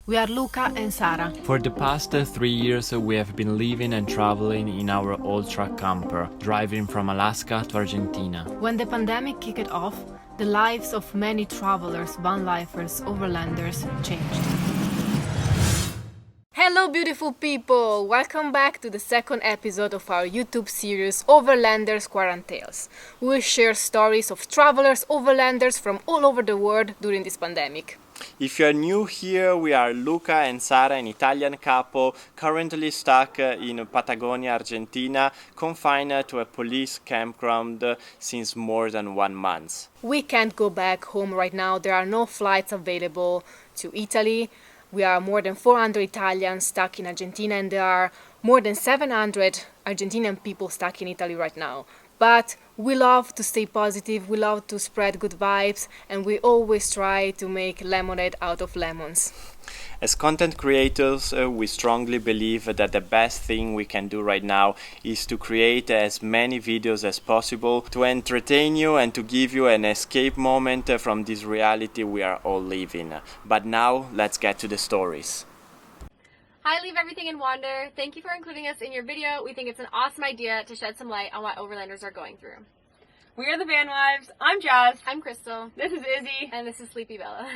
We are Luca and Sara. For the past 3 years we have been living and traveling in our old truck camper, driving from Alaska to Argentina. When the pandemic kicked off, the lives of many travelers, vanlifers, overlanders changed. Hello beautiful people! Welcome back to the second episode of our YouTube series Overlanders QUARANTALES. We will share stories of travelers, overlanders from all over the world during this pandemic. If you are new here, we are Luca and Sara, an Italian couple currently stuck in Patagonia, Argentina, confined to a police campground since more than 1 month. We can't go back home right now. There are no flights available to Italy. We are more than 400 Italians stuck in Argentina, and there are more than 700 Argentinian people stuck in Italy right now. But we love to stay positive, we love to spread good vibes, and we always try to make lemonade out of lemons. As content creators, we strongly believe that the best thing we can do right now is to create as many videos as possible to entertain you and to give you an escape moment from this reality we are all living. But now, let's get to the stories. Hi, Leave Everything and Wander. Thank you for including us in your video. We think it's an awesome idea to shed some light on what overlanders are going through. We are the Van Wives. I'm Jaz. I'm Crystal. This is Izzy. And this is Sleepy Bella.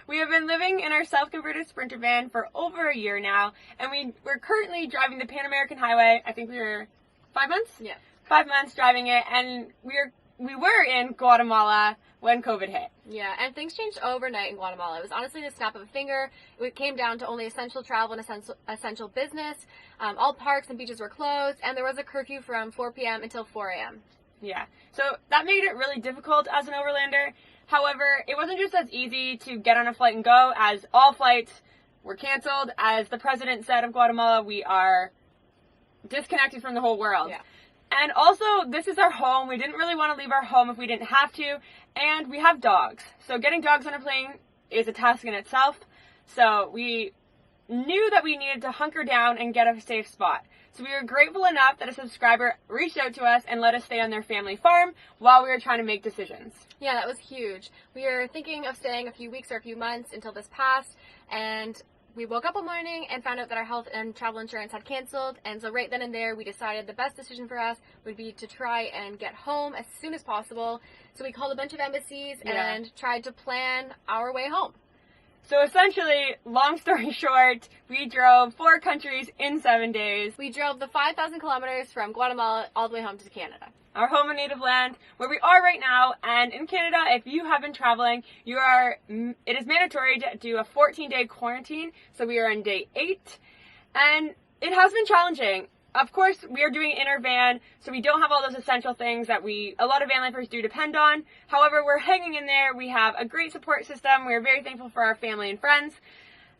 We have been living in our self-converted Sprinter van for over a year now, and we're currently driving the Pan American Highway. I think we were 5 months? Yeah. 5 months driving it, and we were in Guatemala when COVID hit. Yeah, and things changed overnight in Guatemala. It was honestly the snap of a finger. It came down to only essential travel and essential business. All parks and beaches were closed, and there was a curfew from 4 p.m. until 4 a.m. Yeah, so that made it really difficult as an overlander. However, it wasn't just as easy to get on a flight and go, as all flights were canceled. As the president said of Guatemala, we are disconnected from the whole world. Yeah. And also, this is our home. We didn't really want to leave our home if we didn't have to. And we have dogs. So getting dogs on a plane is a task in itself. So we knew that we needed to hunker down and get a safe spot. So we were grateful enough that a subscriber reached out to us and let us stay on their family farm while we were trying to make decisions. Yeah, that was huge. We were thinking of staying a few weeks or a few months until this passed, and we woke up one morning and found out that our health and travel insurance had canceled, and so right then and there we decided the best decision for us would be to try and get home as soon as possible. So we called a bunch of embassies and tried to plan our way home. So essentially, long story short, we drove 4 countries in 7 days. We drove the 5,000 kilometers from Guatemala all the way home to Canada. Our home and native land, where we are right now. And in Canada, if you have been traveling, it is mandatory to do a 14-day quarantine. So we are on day 8, and it has been challenging. Of course, we are doing inner van, so we don't have all those essential things that a lot of van lifers do depend on. However, we're hanging in there. We have a great support system. We're very thankful for our family and friends.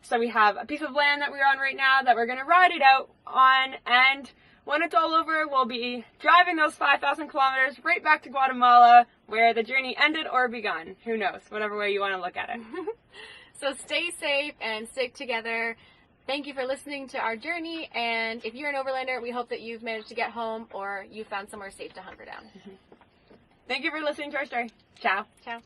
So we have a piece of land that we're on right now that we're going to ride it out on, and when it's all over, we'll be driving those 5,000 kilometers right back to Guatemala, where the journey ended or begun. Who knows? Whatever way you want to look at it. So stay safe and stick together. Thank you for listening to our journey, and if you're an overlander, we hope that you've managed to get home or you found somewhere safe to hunker down. Thank you for listening to our story. Ciao. Ciao.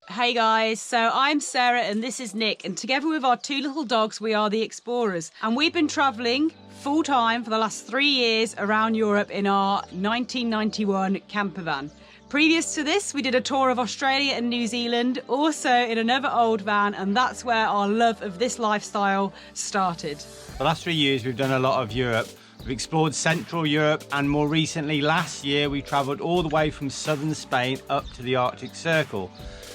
Hey guys, so I'm Sarah and this is Nick, and together with our 2 little dogs we are the exPAWers, and we've been travelling full time for the last 3 years around Europe in our 1991 camper van. Previous to this, we did a tour of Australia and New Zealand, also in another old van, and that's where our love of this lifestyle started. The last 3 years we've done a lot of Europe. We've explored Central Europe, and more recently last year we travelled all the way from southern Spain up to the Arctic Circle.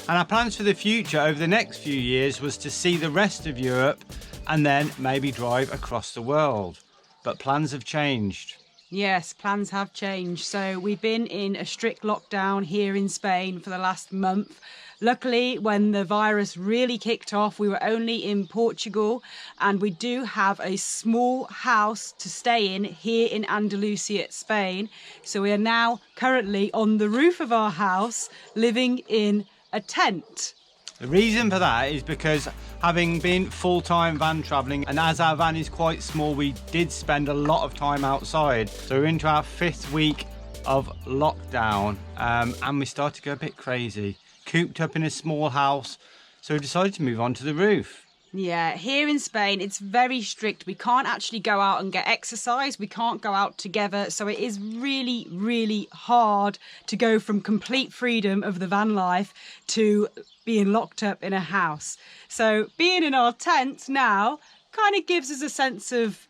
And our plans for the future over the next few years was to see the rest of Europe and then maybe drive across the world. But plans have changed. Yes, plans have changed. So we've been in a strict lockdown here in Spain for the last month. Luckily, when the virus really kicked off, we were only in Portugal, and we do have a small house to stay in here in Andalusia, Spain. So we are now currently on the roof of our house, living in a tent. The reason for that is because having been full-time van travelling, and as our van is quite small, we did spend a lot of time outside. So we're into our 5th week of lockdown, and we started to go a bit crazy. Cooped up in a small house, so we decided to move on to the roof. Yeah, here in Spain, it's very strict. We can't actually go out and get exercise. We can't go out together. So it is really, really hard to go from complete freedom of the van life to being locked up in a house. So being in our tent now kind of gives us a sense of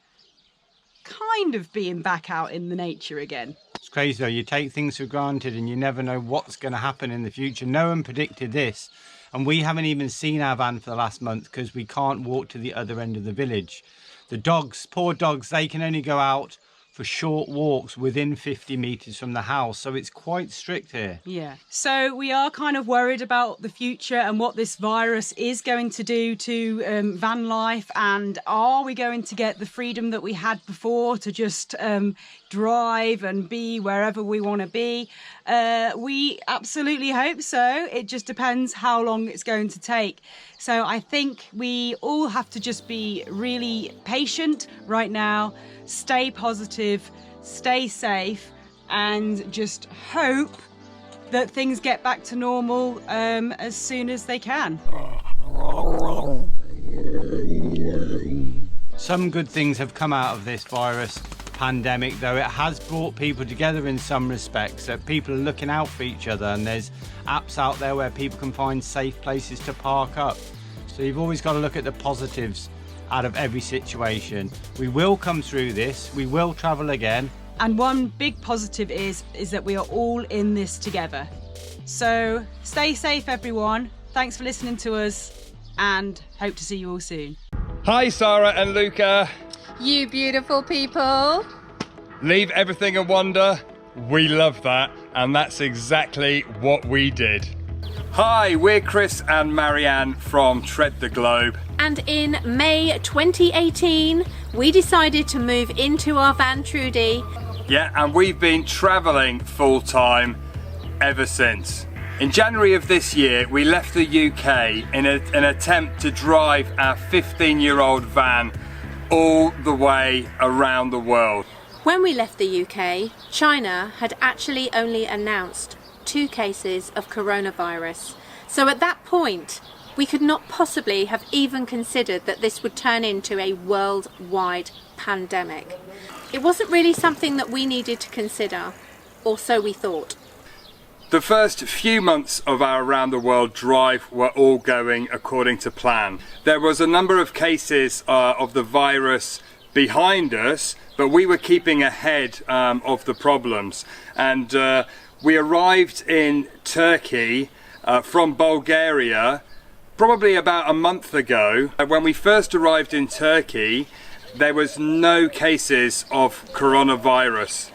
kind of being back out in the nature again. It's crazy though, you take things for granted and you never know what's going to happen in the future. No one predicted this. And we haven't even seen our van for the last month because we can't walk to the other end of the village. The dogs, poor dogs, they can only go out for short walks within 50 metres from the house. So it's quite strict here. Yeah. So we are kind of worried about the future and what this virus is going to do to van life. And are we going to get the freedom that we had before to just drive and be wherever we want to be? We absolutely hope so. It just depends how long it's going to take. So I think we all have to just be really patient right now, stay positive, stay safe, and just hope that things get back to normal as soon as they can. Some good things have come out of this virus pandemic, though. It has brought people together in some respects, that people are looking out for each other, and there's apps out there where people can find safe places to park up. So you've always got to look at the positives out of every situation. We will come through this, we will travel again. And one big positive is that we are all in this together. So stay safe, everyone. Thanks for listening to us, and hope to see you all soon. Hi, Sara and Luca. You beautiful people. Leave everything and wander. We love that, and that's exactly what we did. Hi, we're Chris and Marianne from Tread the Globe. And in May 2018, we decided to move into our van Trudy. Yeah, and we've been travelling full time ever since. In January of this year, we left the UK in an attempt to drive our 15-year-old van all the way around the world. When we left the UK, China had actually only announced 2 cases of coronavirus. So at that point, we could not possibly have even considered that this would turn into a worldwide pandemic. It wasn't really something that we needed to consider, or so we thought. The first few months of our around the world drive were all going according to plan. There was a number of cases of the virus behind us, but we were keeping ahead of the problems. And we arrived in Turkey from Bulgaria probably about a month ago. When we first arrived in Turkey, there was no cases of coronavirus.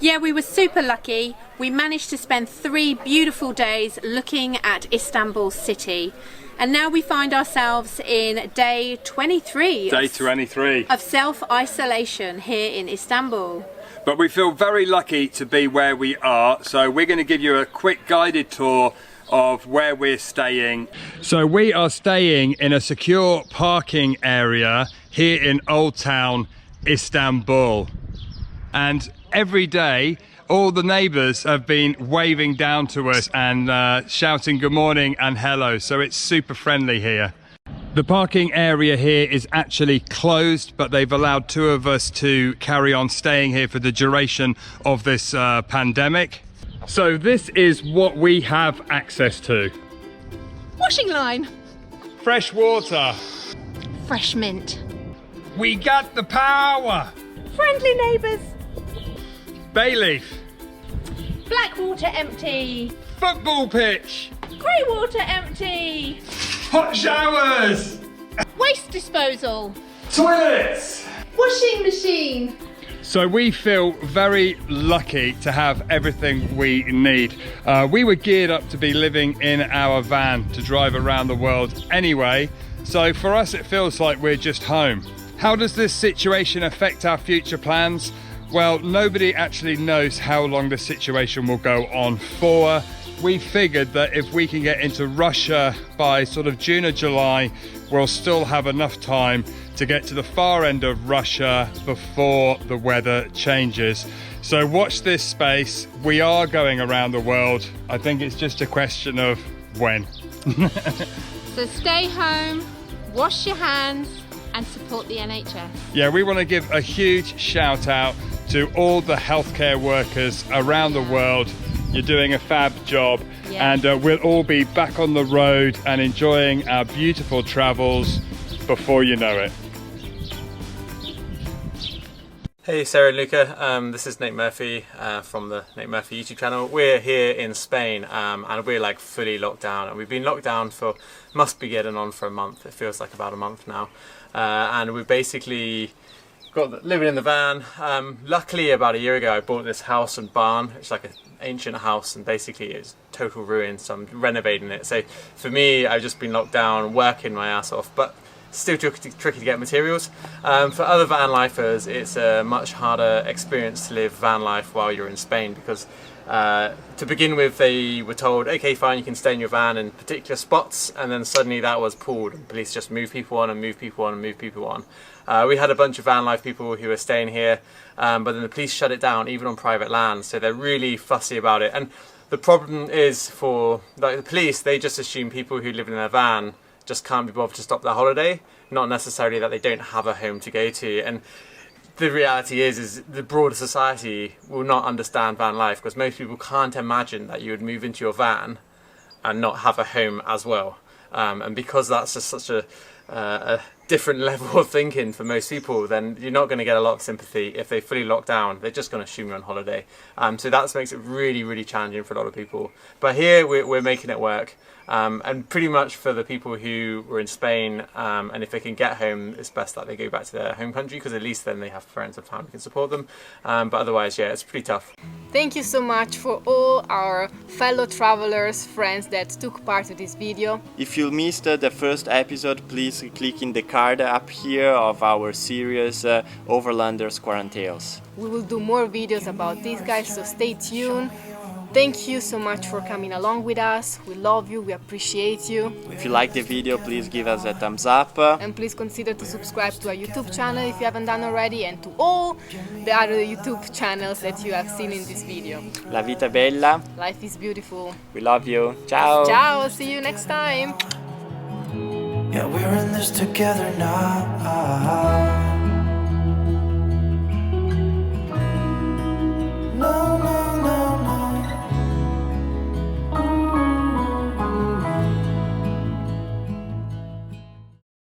Yeah, we were super lucky. We managed to spend 3 beautiful days looking at Istanbul city. And now we find ourselves in day 23. Day 23. Of self-isolation here in Istanbul. But we feel very lucky to be where we are, so we're going to give you a quick guided tour of where we're staying. So we are staying in a secure parking area here in Old Town Istanbul. And every day all the neighbours have been waving down to us and shouting good morning and hello, so it's super friendly here. The parking area here is actually closed, but they've allowed 2 of us to carry on staying here for the duration of this pandemic. So this is what we have access to. Washing line. Fresh water. Fresh mint. We got the power. Friendly neighbours. Bay leaf. Black water empty. Football pitch. Grey water empty. Hot showers. Waste disposal. Toilets. Washing machine. So we feel very lucky to have everything we need. We were geared up to be living in our van to drive around the world anyway, so for us it feels like we're just home. How does this situation affect our future plans? Well, nobody actually knows how long the situation will go on for. We figured that if we can get into Russia by sort of June or July, we'll still have enough time to get to the far end of Russia before the weather changes. So watch this space. We are going around the world. I think it's just a question of when. So stay home, wash your hands and support the NHS. Yeah, we want to give a huge shout out to all the healthcare workers around the world. You're doing a fab job. Yeah. And we'll all be back on the road and enjoying our beautiful travels before you know it. Hey Sara Luca, this is Nate Murphy from the Nate Murphy YouTube channel. We're here in Spain and we're like fully locked down, and we've been locked down for, must be getting on for a month. It feels like about a month now, and we basically living in the van. Luckily about a year ago I bought this house and barn. It's like an ancient house and basically it's total ruin, so I'm renovating it. So for me, I've just been locked down working my ass off, but still tricky to get materials. For other van lifers, it's a much harder experience to live van life while you're in Spain, because to begin with they were told, okay fine, you can stay in your van in particular spots, and then suddenly that was pulled and police just move people on and move people on and move people on. We had a bunch of van life people who were staying here, but then the police shut it down even on private land, so they're really fussy about it. And the problem is for like the police, they just assume people who live in their van just can't be bothered to stop their holiday, not necessarily that they don't have a home to go to. And the reality is the broader society will not understand van life, because most people can't imagine that you would move into your van and not have a home as well. And because that's just such a different level of thinking for most people, then you're not going to get a lot of sympathy. If they fully lock down, they're just going to assume you're on holiday. So that makes it really, really challenging for a lot of people. But here we're making it work. And pretty much for the people who were in Spain, and if they can get home, it's best that they go back to their home country, because at least then they have friends and family who can support them. But otherwise, yeah, it's pretty tough. Thank you so much for all our fellow travelers, friends that took part in this video. If you missed the first episode, please click in the card up here of our series Overlanders QUARANTALES. We will do more videos about these guys, so stay tuned. Thank you so much for coming along with us. We love you, we appreciate you. If you like the video, please give us a thumbs up. And please consider to subscribe to our YouTube channel if you haven't done already, and to all the other YouTube channels that you have seen in this video. La vita è bella. Life is beautiful. We love you. Ciao. Ciao, see you next time. Yeah, we're in this together now.